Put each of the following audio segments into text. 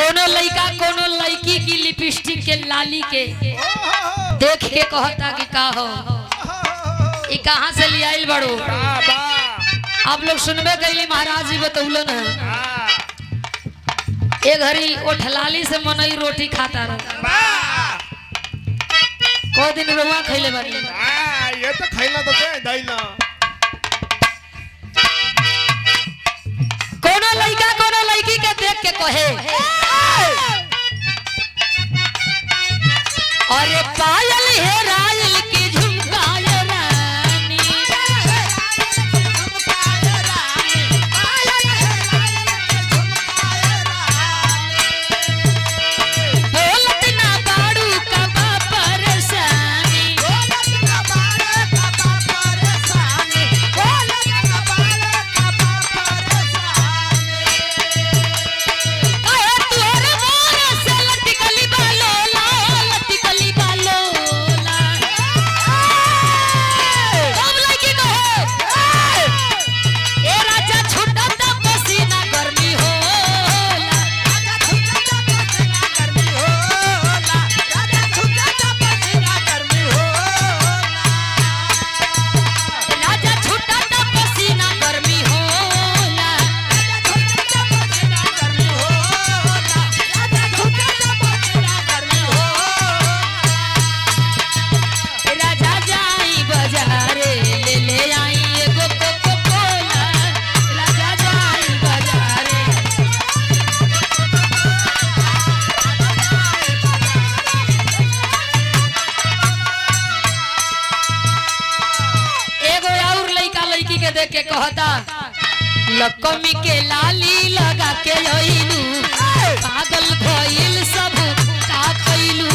कोनो लड़का कोनो लड़की की लिपस्टिक के लाली के देख के कहता कि का हो ये कहाँ से ले आइल बड़ो। आप लोग सुनबे कैली महाराज जी बतौलन है एक घड़ी वो ठलाली से मनई रोटी खाता रहा को दिन रुआ खैले बानी ये तो खैला तो दे दैला। कोनो लड़का कोनो लड़की के देख के कहे अरे पायल है रायल की झुमकाए रानी बोलत ना बाड़ू कबा परेशानी तोरे मोर से लटकली बालोला लटकली बालोला अब लगी कहे ए राजा छुट्टा ता पसीना गर्मी होला राजा छुट्टा ता पसीना गर्मी होला राजा जाई बाजारे ले आई एगो कोको कोला राजा जाई बाजारे एगो और लइका लइकी के देख के कहता लकमी के लाली लगा के आइलू पागल भइल सब का कइलू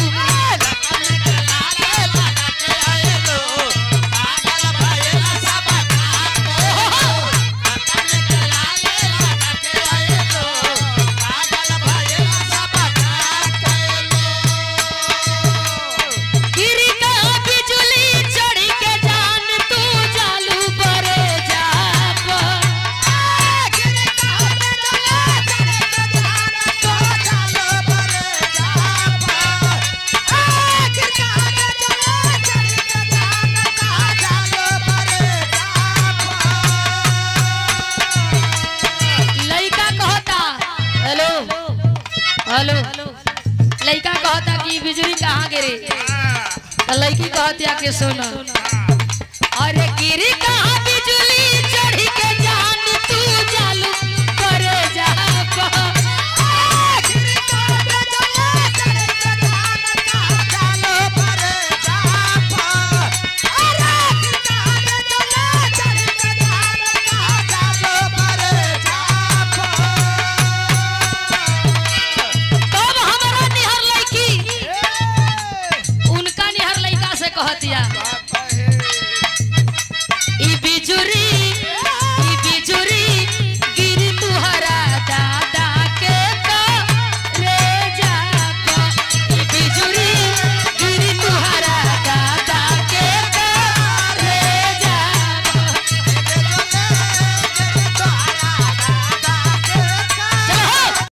गिरी का बिजली चढ़ी के जान तू जालू बरे जाप लइका कहता हेलो हेलो लइका कहता कि बिजली कहाँ गिरी तो लड़की कहती आके सुनो अरे गिरी कहाँ